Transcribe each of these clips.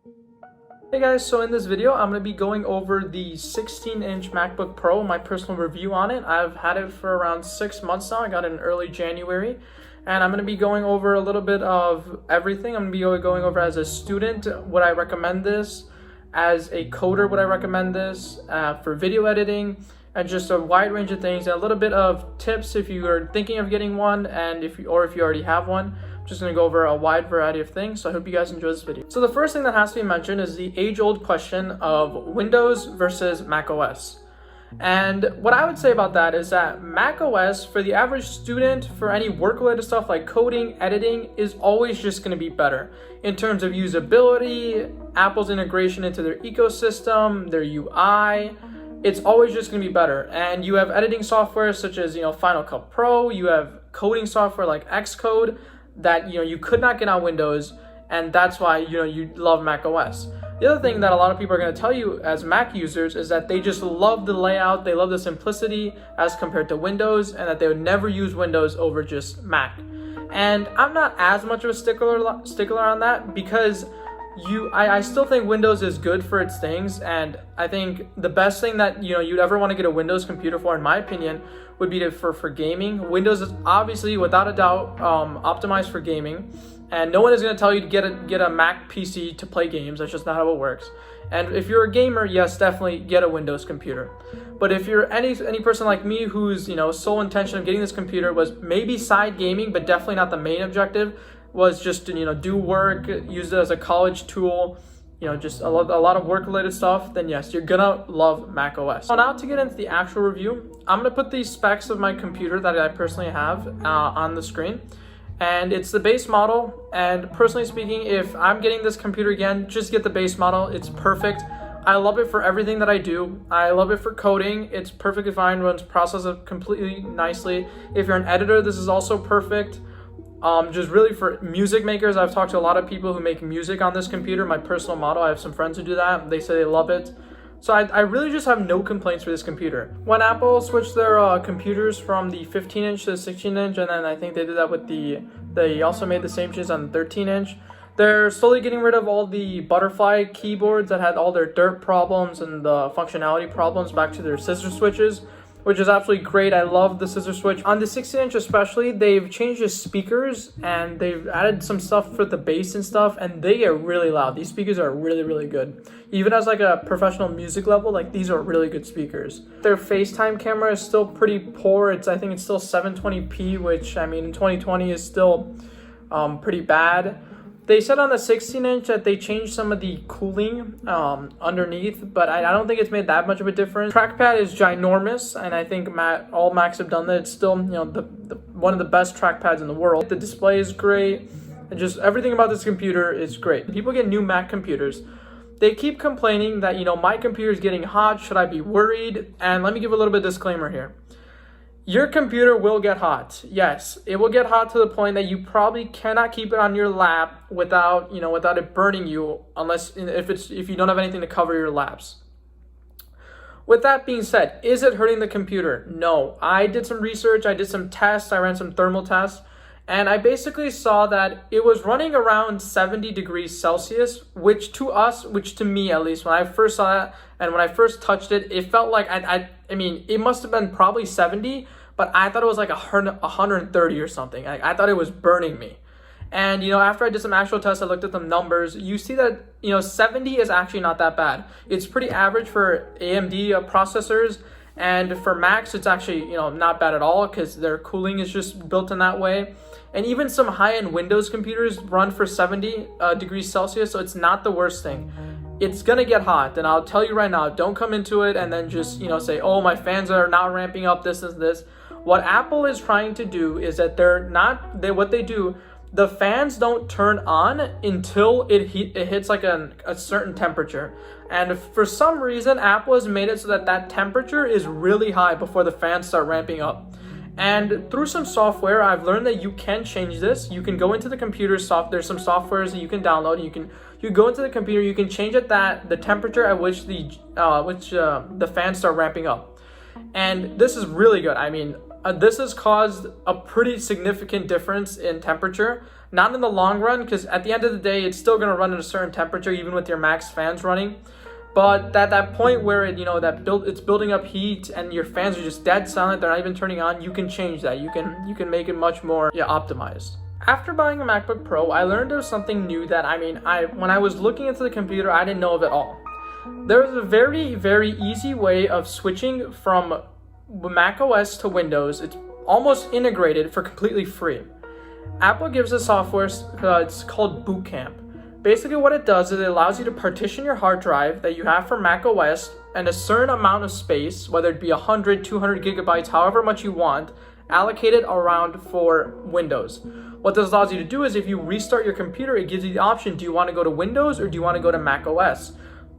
Hey guys, so in this video I'm going to be going over the 16-inch MacBook Pro, my personal review on it. I've had it for around 6 months now. I got it in early January, and I'm going to be going over a little bit of everything. I'm going to be going over as a student, would I recommend this? As a coder, would I recommend this? For video editing, and just a wide range of things, and a little bit of tips if you are thinking of getting one, and if you already have one. I'm just going to go over a wide variety of things, so I hope you guys enjoy this video. So the first thing that has to be mentioned is the age-old question of Windows versus Mac OS. And what I would say about that is that Mac OS, for the average student, for any work-related stuff like coding, editing, is always just going to be better. In terms of usability, Apple's integration into their ecosystem, their UI, it's always just going to be better. And you have editing software such as, Final Cut Pro, you have coding software like Xcode, that you could not get on Windows, and that's why you love Mac OS. The other thing that a lot of people are going to tell you as Mac users is that they just love the layout, they love the simplicity as compared to Windows, and that they would never use Windows over just Mac. And I'm not as much of a stickler on that, because I still think Windows is good for its things, and I think the best thing that you'd ever want to get a Windows computer for, in my opinion, would be for gaming. Windows is obviously, without a doubt, optimized for gaming, and no one is going to tell you to get a Mac PC to play games. That's just not how it works. And if you're a gamer, yes, definitely get a Windows computer. But if you're any person like me whose sole intention of getting this computer was maybe side gaming, but definitely not the main objective, was just to do work, use it as a college tool, just a lot of work related stuff, then yes, you're gonna love Mac OS. So now to get into the actual review, I'm gonna put the specs of my computer that I personally have on the screen, and it's the base model. And personally speaking, if I'm getting this computer again, just get the base model. It's perfect. I love it for everything that I do. I love it for coding. It's perfectly fine, runs processes completely nicely. If you're an editor, this is also perfect. Just really for music makers, I've talked to a lot of people who make music on this computer, my personal model. I have some friends who do that. They say they love it. So I really just have no complaints for this computer. When Apple switched their computers from the 15-inch to the 16-inch, and then I think they did that with they also made the same changes on the 13-inch. They're slowly getting rid of all the butterfly keyboards that had all their dirt problems and the functionality problems back to their scissor switches, which is absolutely great. I love the scissor switch. On the 16-inch especially, they've changed the speakers, and they've added some stuff for the bass and stuff, and they get really loud. These speakers are really, really good. Even as like a professional music level, like these are really good speakers. Their Facetime camera is still pretty poor. I think it's still 720p, which I mean in 2020 is still pretty bad. They said on the 16-inch that they changed some of the cooling underneath, but I don't think it's made that much of a difference. Trackpad is ginormous, and I think all Macs have done that. It's still one of the best trackpads in the world. The display is great, and just everything about this computer is great. People get new Mac computers. They keep complaining that my computer is getting hot. Should I be worried? And let me give a little bit of disclaimer here. Your computer will get hot. Yes, it will get hot to the point that you probably cannot keep it on your lap without it burning you, if you don't have anything to cover your laps. With that being said, is it hurting the computer? No. I did some research, I did some tests, I ran some thermal tests, and I basically saw that it was running around 70 degrees Celsius, which to me at least, when I first saw it and when I first touched it, it felt like, I mean, it must have been probably 70, but I thought it was like 130 or something. I thought it was burning me. And, after I did some actual tests, I looked at the numbers. You see that, 70 is actually not that bad. It's pretty average for AMD processors. And for Macs, it's actually, not bad at all, because their cooling is just built in that way. And even some high-end Windows computers run for 70 degrees Celsius, so it's not the worst thing. It's going to get hot, and I'll tell you right now, don't come into it and then just, say, oh, my fans are not ramping up, this and this. What Apple is trying to do is that the fans don't turn on until it hits like a certain temperature. And for some reason, Apple has made it so that temperature is really high before the fans start ramping up. And through some software, I've learned that you can change this. You can go into the computer there's some softwares that you can download. You go into the computer, you can change it the temperature at which the fans start ramping up. And this is really good. I mean, this has caused a pretty significant difference in temperature. Not in the long run, because at the end of the day, it's still going to run at a certain temperature, even with your max fans running. But at that point where it's building up heat and your fans are just dead silent, they're not even turning on, you can change that. You can make it much more optimized. After buying a MacBook Pro, I learned there was something new that when I was looking into the computer, I didn't know of at all. There's a very, very easy way of switching from Mac OS to Windows. It's almost integrated for completely free. Apple gives us software, it's called Boot Camp. Basically what it does is it allows you to partition your hard drive that you have for Mac OS and a certain amount of space, whether it be 100, 200 gigabytes, however much you want, allocated around for Windows. What this allows you to do is if you restart your computer, it gives you the option, do you want to go to Windows or do you want to go to Mac OS?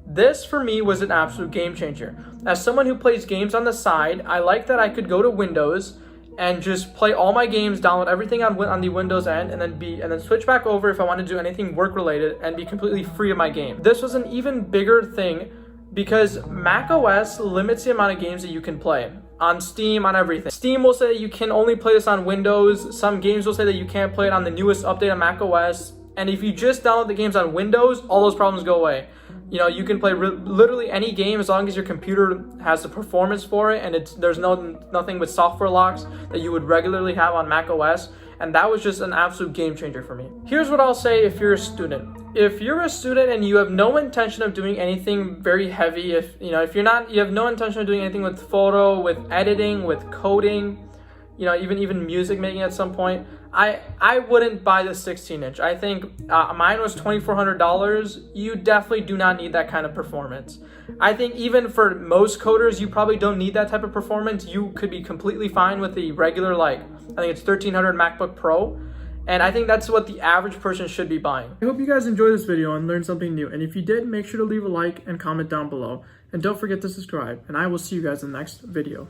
This for me was an absolute game changer. As someone who plays games on the side, I like that I could go to Windows and just play all my games, download everything on the Windows end, and then switch back over if I want to do anything work related and be completely free of my game. This was an even bigger thing because Mac OS limits the amount of games that you can play on Steam, on everything. Steam will say that you can only play this on Windows. Some games will say that you can't play it on the newest update on Mac OS. And if you just download the games on Windows, all those problems go away. You can play literally any game as long as your computer has the performance for it, and there's nothing with software locks that you would regularly have on Mac OS. And that was just an absolute game changer for me. Here's what I'll say if you're a student. If you're a student and you have no intention of doing anything very heavy, if you have no intention of doing anything with photo, with editing, with coding, even music making at some point, I wouldn't buy the 16-inch. I think mine was $2,400. You definitely do not need that kind of performance. I think even for most coders, you probably don't need that type of performance. You could be completely fine with the regular, I think it's 1300 MacBook Pro. And I think that's what the average person should be buying. I hope you guys enjoyed this video and learned something new. And if you did, make sure to leave a like and comment down below. And don't forget to subscribe. And I will see you guys in the next video.